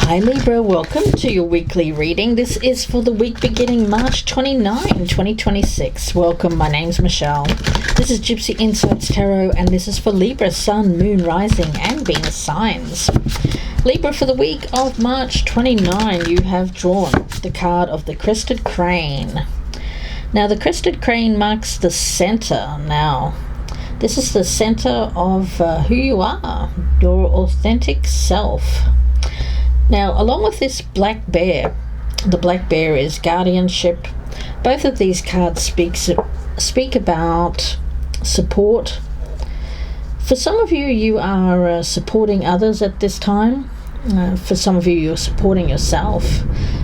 Hi Libra, welcome to your weekly reading. This is for the week beginning March 29, 2026. Welcome, my name's Michelle. This is Gypsy Insights Tarot, and this is for Libra, Sun, Moon, Rising, and Venus signs. Libra, for the week of March 29, you have drawn the card of the Crested Crane. Now, the Crested Crane marks the center. Now, this is the center of who you are, your authentic self. Now, along with this black bear, the black bear is guardianship. Both of these cards speak about support. For some of you, you are supporting others at this time. For some of you, you're supporting yourself.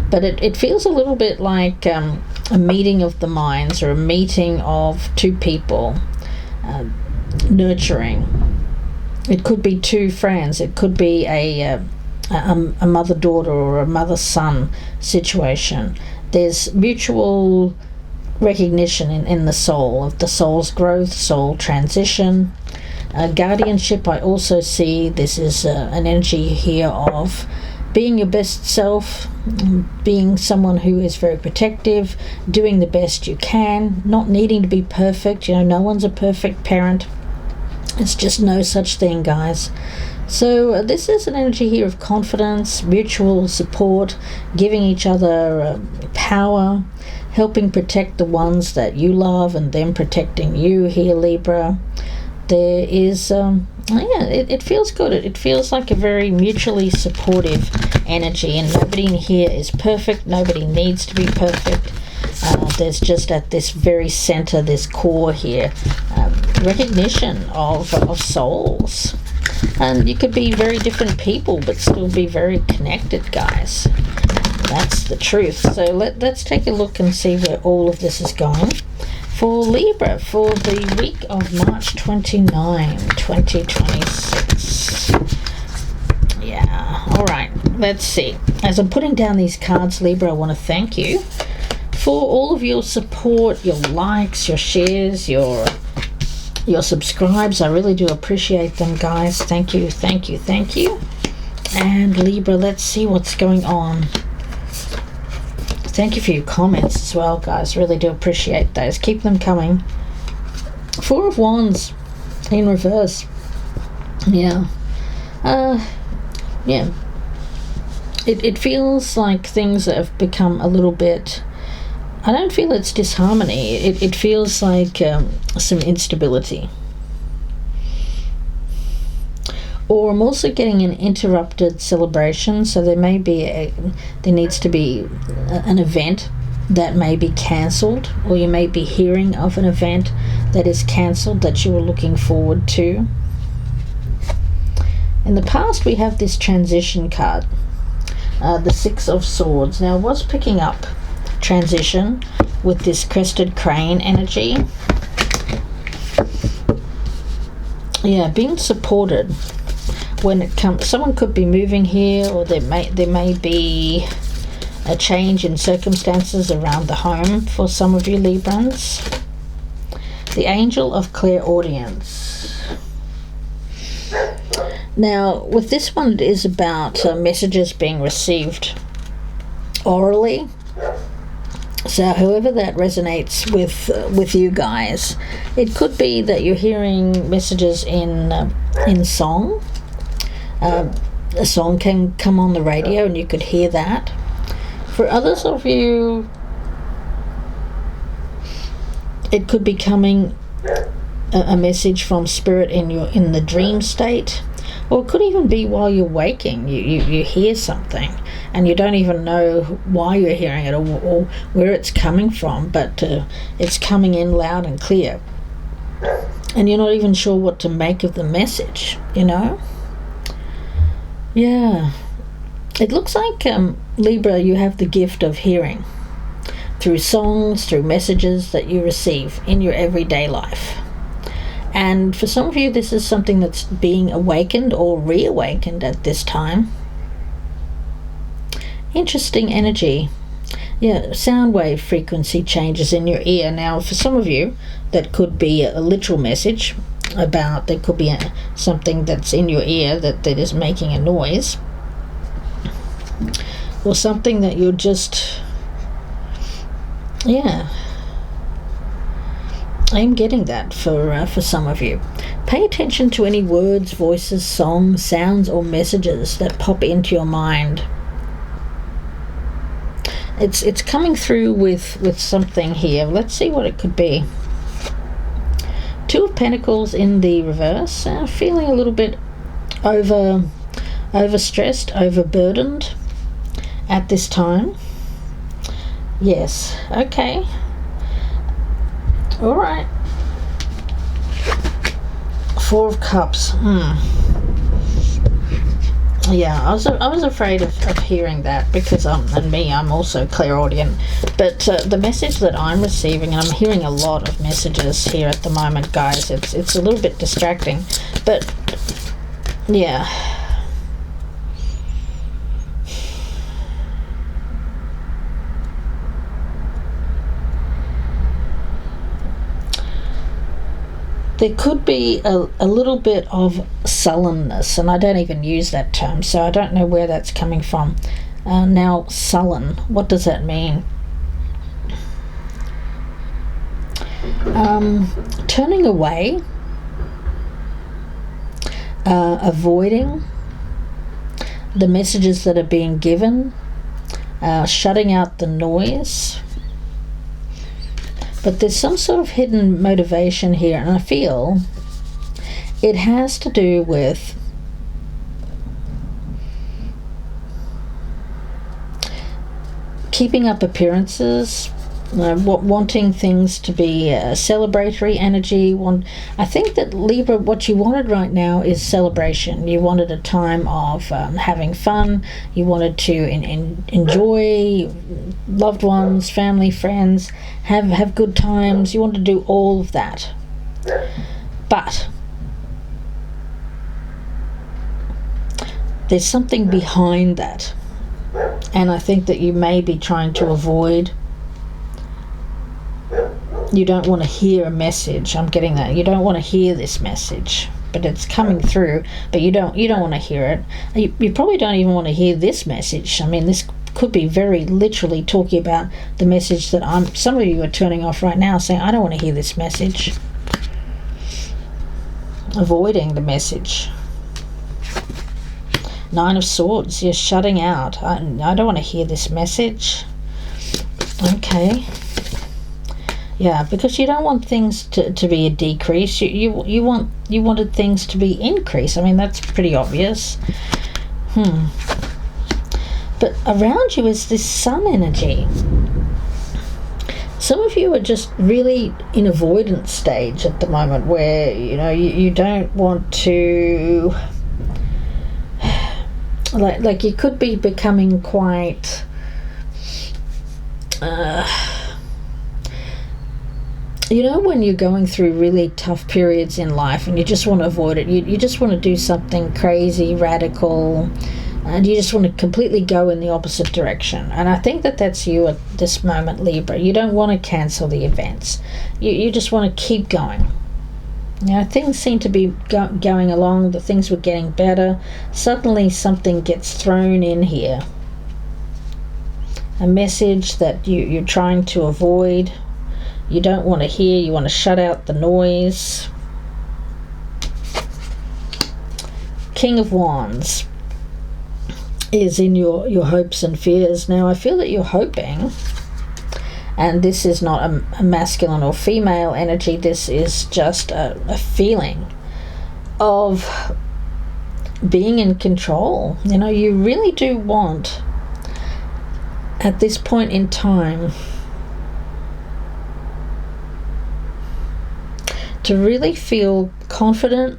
But it feels a little bit like a meeting of the minds, or a meeting of two people, nurturing. It could be two friends. It could be a mother-daughter or a mother-son situation. There's mutual recognition in the soul, of the soul's growth, soul transition. Guardianship, I also see this is an energy here of being your best self, being someone who is very protective, doing the best you can, not needing to be perfect. You know, no one's a perfect parent. It's just no such thing, guys. So this is an energy here of confidence, mutual support, giving each other power, helping protect the ones that you love, and them protecting you here, Libra. There is, it feels good. It feels like a very mutually supportive energy, and nobody in here is perfect. Nobody needs to be perfect. There's just at this very center, this core here, recognition of souls. And you could be very different people, but still be very connected, guys. That's the truth. So let's take a look and see where all of this is going. For Libra, for the week of March 29, 2026. Yeah, alright, let's see. As I'm putting down these cards, Libra, I want to thank you for all of your support, your likes, your shares, your subscribes. I really do appreciate them, guys. Thank you, thank you, thank you. And Libra, let's see what's going on. Thank you for your comments as well, guys. Really do appreciate those. Keep them coming. Four of Wands in reverse. Yeah. Yeah. It feels like things have become a little bit... I don't feel it's disharmony. It feels like some instability. Or I'm also getting an interrupted celebration. So there may be there needs to be an event that may be cancelled, or you may be hearing of an event that is cancelled that you were looking forward to. In the past, we have this transition card, the Six of Swords. Now, I was picking up transition with this Crested Crane energy. Yeah, being supported when it comes. Someone could be moving here, or there may be a change in circumstances around the home for some of you Librans. The Angel of Clairaudience. Now, with this one, it is about messages being received orally. So however that resonates with you guys, it could be that you're hearing messages in song. A song can come on the radio and you could hear that. For others of you, it could be coming a message from spirit in the dream state. Or it could even be while you're waking, you hear something and you don't even know why you're hearing it, or where it's coming from, but it's coming in loud and clear. And you're not even sure what to make of the message, you know? Yeah. It looks like, Libra, you have the gift of hearing through songs, through messages that you receive in your everyday life. And for some of you, this is something that's being awakened or reawakened at this time. Interesting energy. Yeah, sound wave frequency changes in your ear. Now, for some of you, that could be a literal message about, there could be something that's in your ear that is making a noise. or something that you're just, yeah, I'm getting that for some of you. Pay attention to any words, voices, songs, sounds, or messages that pop into your mind. It's coming through with something here. Let's see what it could be. Two of Pentacles in the reverse. Feeling a little bit overstressed, overburdened at this time. Yes. Okay. All right. Four of Cups. Yeah, I was afraid of hearing that, because I'm also clairaudient. But the message that I'm receiving, and I'm hearing a lot of messages here at the moment, guys. It's a little bit distracting, but yeah. There could be a little bit of sullenness, and I don't even use that term, so I don't know where that's coming from. Now, sullen, what does that mean? Turning away, avoiding the messages that are being given, shutting out the noise. But there's some sort of hidden motivation here, and I feel it has to do with keeping up appearances, wanting things to be celebratory energy. I think that Libra, what you wanted right now is celebration. You wanted a time of having fun. You wanted to enjoy loved ones, family, friends, have good times. You want to do all of that. But there's something behind that, and I think that you may be trying to avoid. You don't want to hear a message. I'm getting that. You don't want to hear this message, but it's coming through, but you don't want to hear it. You probably don't even want to hear this message. I mean, this could be very literally talking about the message that some of you are turning off right now, saying, I don't want to hear this message. Avoiding the message. Nine of Swords. You're shutting out. I don't want to hear this message. Okay. Yeah, because you don't want things to be a decrease. You wanted things to be increase. I mean, that's pretty obvious. But around you is this sun energy. Some of you are just really in avoidance stage at the moment, where you don't want to, like you could be becoming quite when you're going through really tough periods in life and you just want to avoid it, you just want to do something crazy, radical, and you just want to completely go in the opposite direction. And I think that that's you at this moment, Libra. You don't want to cancel the events. You just want to keep going. Things seem to be going along. The things were getting better. Suddenly something gets thrown in here. A message that you're trying to avoid. You don't want to hear. You want to shut out the noise. King of Wands is in your hopes and fears. Now, I feel that you're hoping, and this is not a masculine or female energy, this is just a feeling of being in control. You really do want, at this point in time, to really feel confident,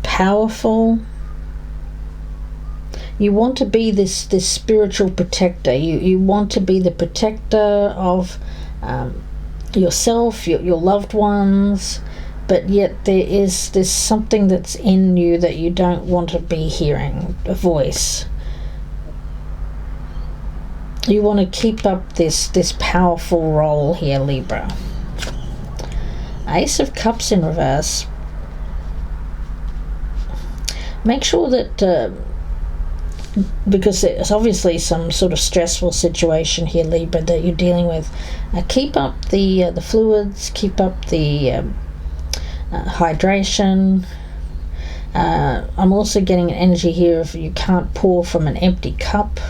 powerful. You want to be this spiritual protector. You want to be the protector of yourself, your loved ones, but yet there's something that's in you that you don't want to be hearing, a voice. You want to keep up this powerful role here, Libra. Ace of Cups in reverse. Make sure that because it's obviously some sort of stressful situation here, Libra, that you're dealing with. Keep up the fluids, keep up the hydration. I'm also getting an energy here of you can't pour from an empty cup.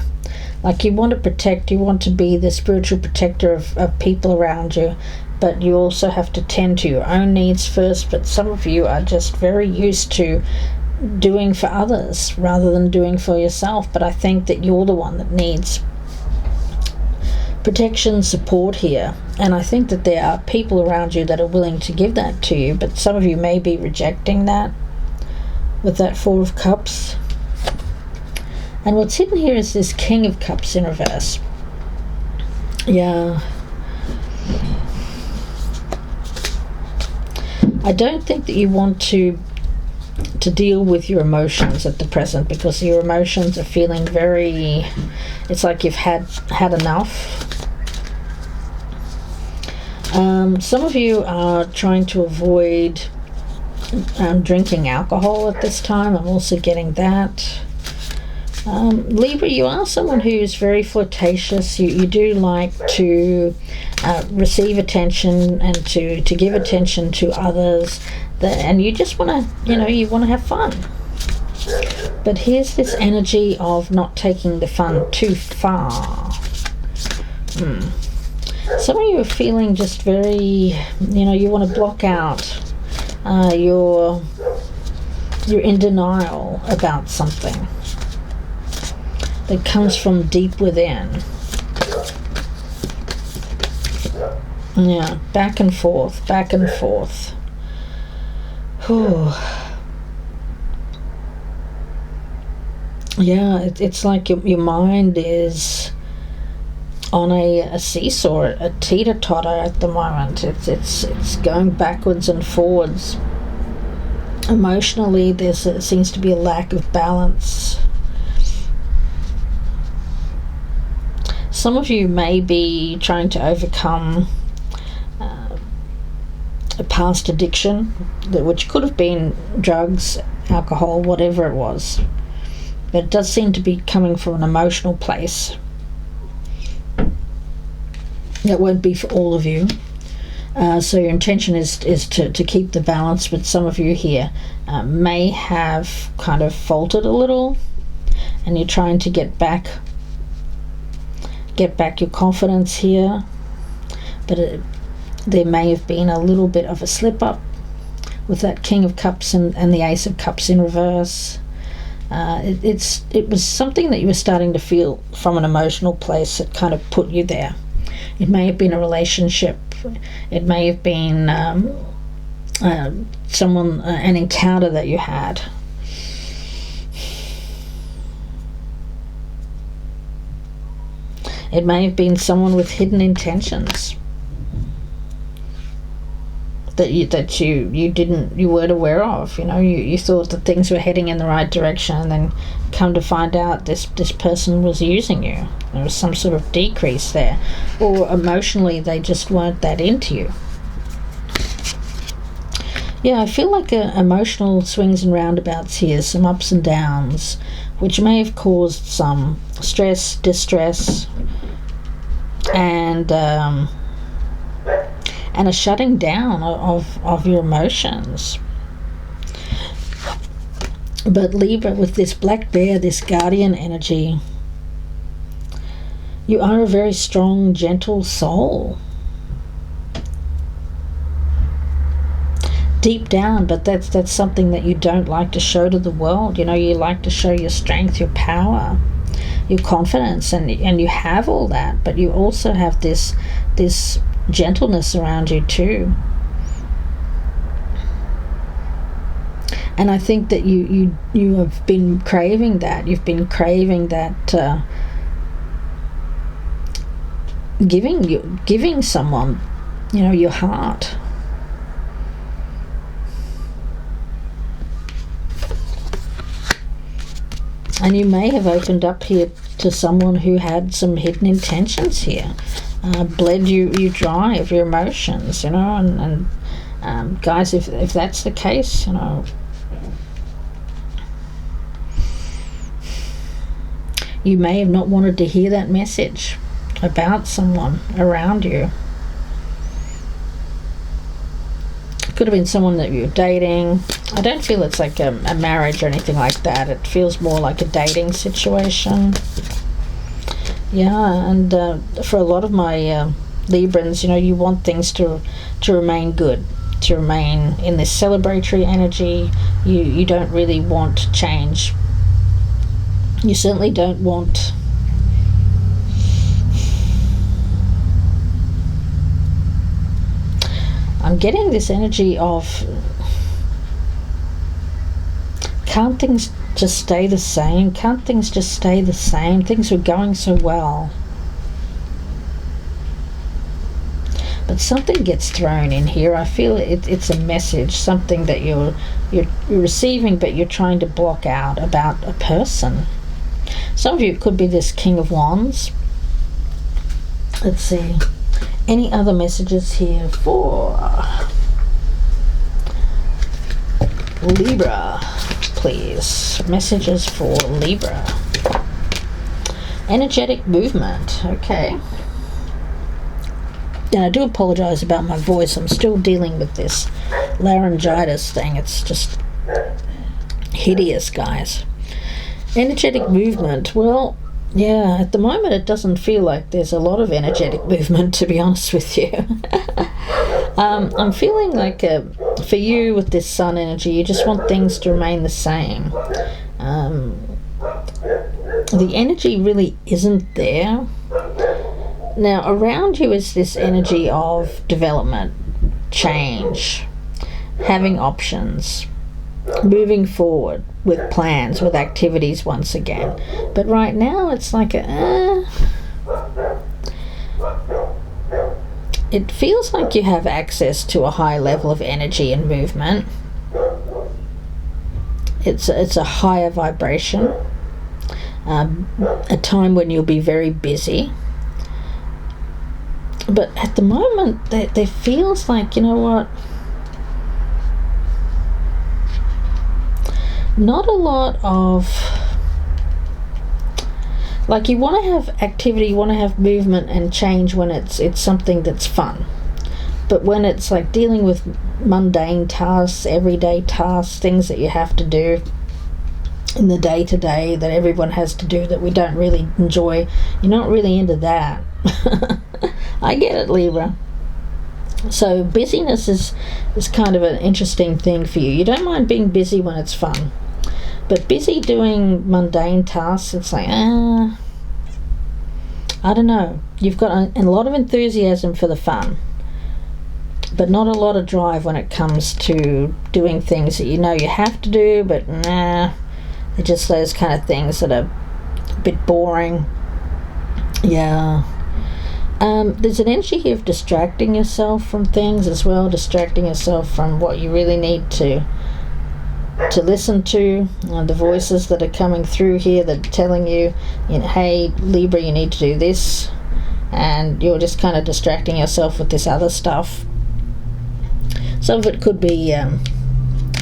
Like you want to protect, you want to be the spiritual protector of people around you, but you also have to tend to your own needs first. But some of you are just very used to doing for others rather than doing for yourself. But I think that you're the one that needs protection, support here. And I think that there are people around you that are willing to give that to you, but some of you may be rejecting that with that Four of Cups. And what's hidden here is this King of Cups in reverse. Yeah. I don't think that you want to deal with your emotions at the present, because your emotions are feeling very, it's like you've had enough. Some of you are trying to avoid drinking alcohol at this time. I'm also getting that. Libra, you are someone who's very flirtatious. You do like to receive attention and to give attention to others, and you just want to, you want to have fun. But here's this energy of not taking the fun too far. Some of you are feeling just very, you want to block out. You're in denial about something that comes from deep within. Yeah, back and forth, back and forth. Whew. Yeah, it's like your mind is on a seesaw, a teeter-totter at the moment. It's going backwards and forwards. Emotionally, there seems to be a lack of balance. Some of you may be trying to overcome a past addiction, which could have been drugs, alcohol, whatever it was. But it does seem to be coming from an emotional place. That won't be for all of you. So your intention is to keep the balance, but some of you here may have kind of faltered a little, and you're trying to get back your confidence here. But there may have been a little bit of a slip up with that King of Cups and the Ace of Cups in reverse. It was something that you were starting to feel from an emotional place that kind of put you there. It may have been a relationship. It may have been an encounter that you had. It may have been someone with hidden intentions that you weren't aware of. You thought that things were heading in the right direction, and then come to find out this person was using you. There was some sort of decrease there, or emotionally they just weren't that into you. Yeah, I feel like emotional swings and roundabouts here, some ups and downs, which may have caused some stress, distress, and a shutting down of your emotions. But Libra, with this black bear, this guardian energy, you are a very strong, gentle soul. Deep down, but that's something that you don't like to show to the world. You like to show your strength, your power, your confidence, and you have all that, but you also have this gentleness around you too. And I think that you have been craving that. You've been craving that giving someone, your heart. And you may have opened up here to someone who had some hidden intentions here, bled you dry of your emotions, and guys, if that's the case, you may have not wanted to hear that message about someone around you. Could have been someone that you're dating. I don't feel it's like a marriage or anything like that. It feels more like a dating situation. Yeah, and for a lot of my Librans, you want things to remain good, to remain in this celebratory energy. You don't really want change. You certainly don't want I'm getting this energy of, can't things just stay the same? Can't things just stay the same? Things are going so well. But something gets thrown in here. I feel it's a message, something that you're receiving, but you're trying to block out about a person. Some of you, it could be this King of Wands. Let's see. Any other messages here for Libra, please? Messages for Libra. Energetic movement. Okay. And I do apologize about my voice. I'm still dealing with this laryngitis thing. It's just hideous, guys. Energetic movement. Well, yeah, at the moment it doesn't feel like there's a lot of energetic movement, to be honest with you. I'm feeling like for you with this sun energy, you just want things to remain the same. The energy really isn't there. Now, around you is this energy of development, change, having options, moving forward with plans, with activities once again. But right now it's like it feels like you have access to a high level of energy and movement. It's a higher vibration, a time when you'll be very busy. But at the moment there feels like, you know what, not a lot of, like, you want to have activity, you want to have movement and change when it's something that's fun. But when it's like dealing with mundane tasks, everyday tasks, things that you have to do in the day-to-day that everyone has to do that we don't really enjoy, you're not really into that. I get it, Libra. So busyness is kind of an interesting thing for you. You don't mind being busy when it's fun. But busy doing mundane tasks, it's like, I don't know. You've got a lot of enthusiasm for the fun, but not a lot of drive when it comes to doing things that you know you have to do, but they're just those kind of things that are a bit boring. Yeah. There's an energy here of distracting yourself from things as well, distracting yourself from what you really need to listen to, the voices that are coming through here that are telling you, hey, Libra, you need to do this, and you're just kind of distracting yourself with this other stuff. Some of it could be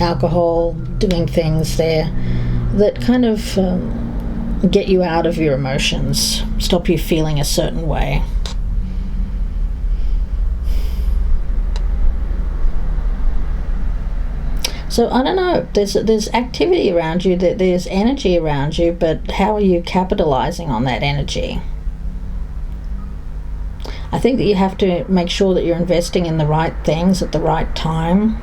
alcohol, doing things there that kind of get you out of your emotions, stop you feeling a certain way. So I don't know, there's activity around you, there's energy around you, but how are you capitalizing on that energy? I think that you have to make sure that you're investing in the right things at the right time,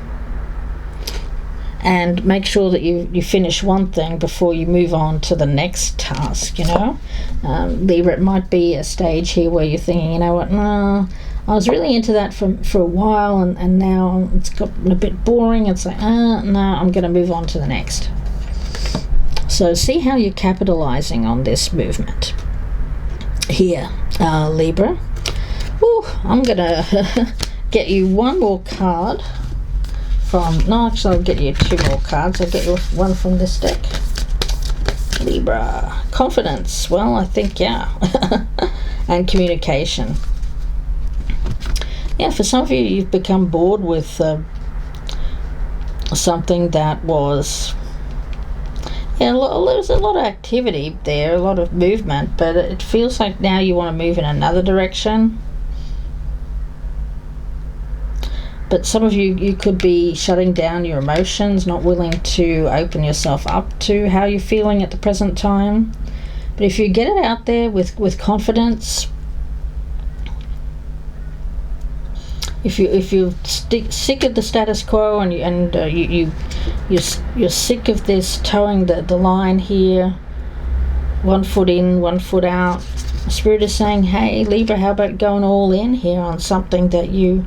and make sure that you finish one thing before you move on to the next task, Libra, it might be a stage here where you're thinking, you know what, no, I was really into that for a while, and now it's gotten a bit boring. It's like, no, I'm going to move on to the next. So see how you're capitalizing on this movement here, Libra. Ooh, I'm going to get you one more card I'll get you two more cards. I'll get you one from this deck. Libra. Confidence. Well, I think, yeah. And communication. Yeah, for some of you, you've become bored with something that was, Yeah, there's a lot of activity there, a lot of movement, but it feels like now you want to move in another direction. But some of you could be shutting down your emotions, not willing to open yourself up to how you're feeling at the present time. But if you get it out there with confidence, if you're sick of the status quo and you're sick of this towing the line here, 1 foot in, 1 foot out, Spirit is saying, hey Libra, how about going all in here on something that you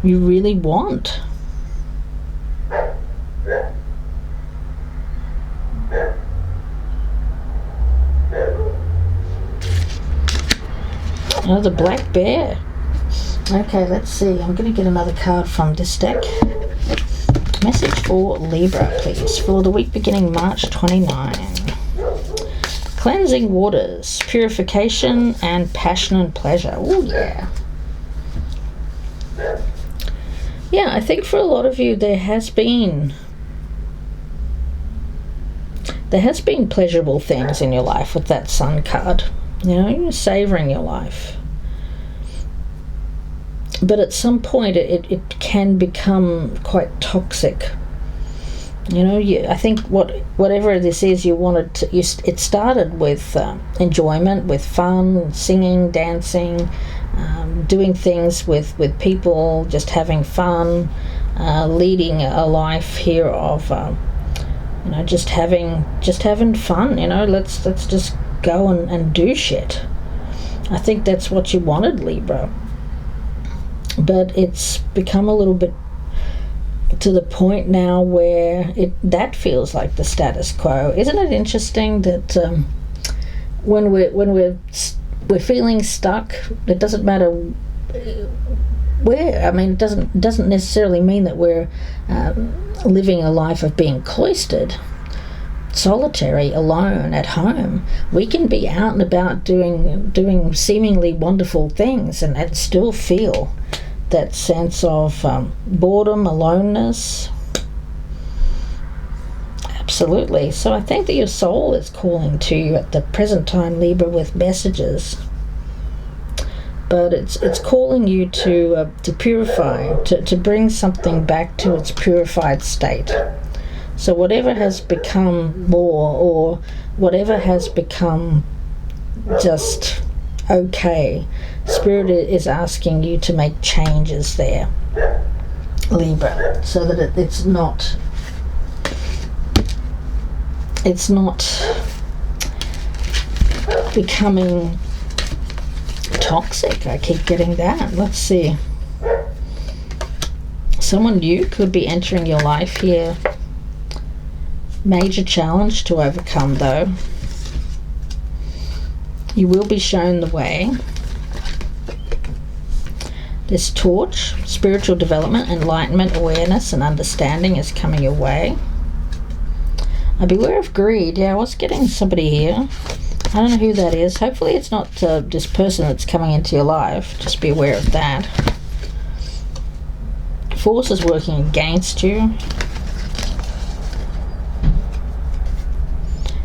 really want? Oh, the black bear. Okay, let's see. I'm going to get another card from this deck. Message for Libra, please, for the week beginning March 29. Cleansing waters, purification, and passion and pleasure. Oh, yeah. Yeah, I think for a lot of you there has been pleasurable things in your life with that Sun card. You know, you're savouring your life. But at some point it can become quite toxic. You know, I think whatever this is, you wanted to. It started with enjoyment, with fun, singing, dancing, doing things with people, just having fun, leading a life here of you know, just having fun. You know, let's just go and do shit. I think that's what you wanted, Libra. But it's become a little bit to the point now where that feels like the status quo. Isn't it interesting that when we're feeling stuck, it doesn't matter where. I mean, it doesn't necessarily mean that we're living a life of being cloistered, solitary, alone at home. We can be out and about doing seemingly wonderful things and still feel that sense of boredom, aloneness. Absolutely. So I think that your soul is calling to you at the present time, Libra, with messages. But it's calling you to purify, to bring something back to its purified state. So whatever has become more, or whatever has become just okay, Spirit is asking you to make changes there, Libra, so that it's not becoming toxic. I keep getting that. Let's see. Someone new could be entering your life here. Major challenge to overcome, though. You will be shown the way. This torch, spiritual development, enlightenment, awareness, and understanding is coming your way. Beware of greed. Yeah, I was getting somebody here. I don't know who that is. Hopefully it's not this person that's coming into your life. Just be aware of that. Forces working against you.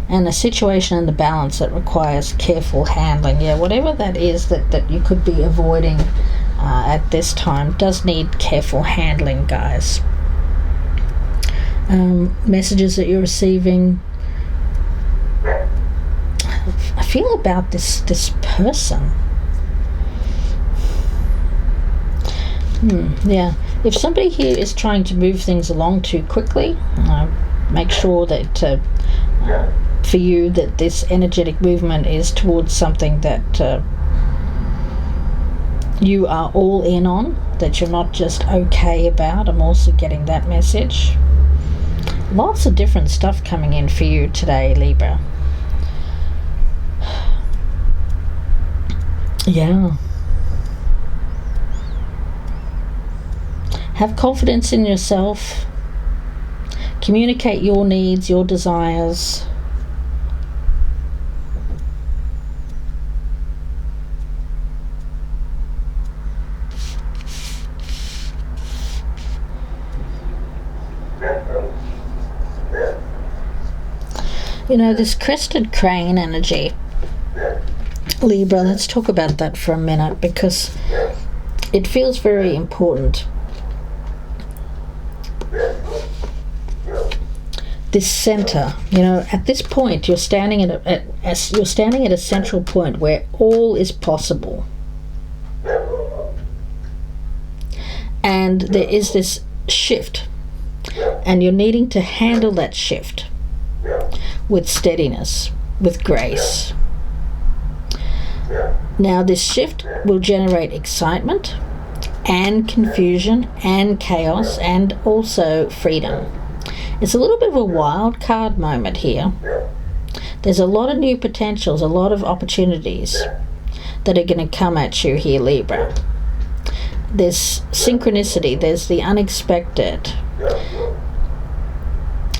And a situation in the balance that requires careful handling. Yeah, whatever that is that you could be avoiding at this time does need careful handling, guys. Messages that you're receiving. I feel about this person. Yeah. If somebody here is trying to move things along too quickly, make sure that for you that this energetic movement is towards something that you are all in on, that you're not just okay about. I'm also getting that message. Lots of different stuff coming in for you today, Libra. Yeah. Have confidence in yourself. Communicate your needs, your desires. You know, this crested crane energy, Libra, let's talk about that for a minute, because it feels very important. This center, you know, at this point you're standing at a central point where all is possible, and there is this shift, and you're needing to handle that shift with steadiness, with grace. Now this shift will generate excitement and confusion and chaos and also freedom. It's a little bit of a wild card moment here. There's a lot of new potentials, a lot of opportunities that are going to come at you here, Libra. There's synchronicity, there's the unexpected.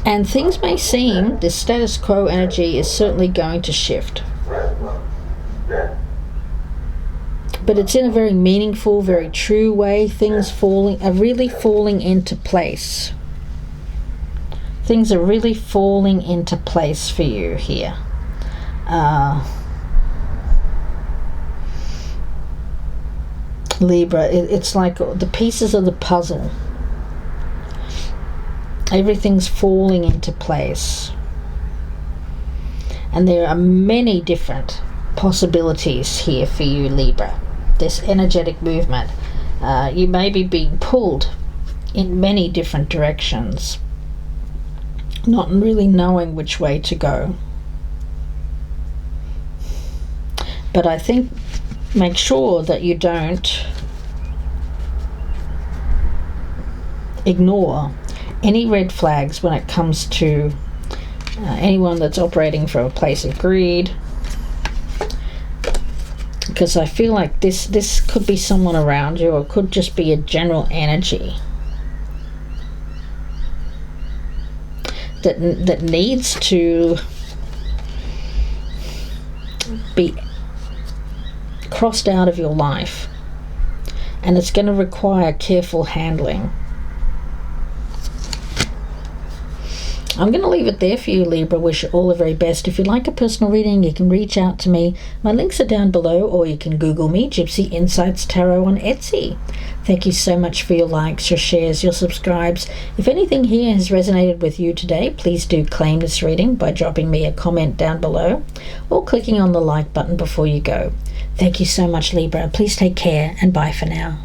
And things may seem, this status quo energy is certainly going to shift. But it's in a very meaningful, very true way. Things are really falling into place. Things are really falling into place for you here. Libra, it's like the pieces of the puzzle. Everything's falling into place. And there are many different possibilities here for you, Libra. This energetic movement. You may be being pulled in many different directions, not really knowing which way to go. But I think make sure that you don't ignore any red flags when it comes to anyone that's operating from a place of greed, because I feel like this could be someone around you, or it could just be a general energy that needs to be crossed out of your life, and it's going to require careful handling. I'm going to leave it there for you, Libra. Wish you all the very best. If you'd like a personal reading, you can reach out to me. My links are down below, or you can Google me, Gypsy Insights Tarot, on Etsy. Thank you so much for your likes, your shares, your subscribes. If anything here has resonated with you today, please do claim this reading by dropping me a comment down below or clicking on the like button before you go. Thank you so much, Libra. Please take care, and bye for now.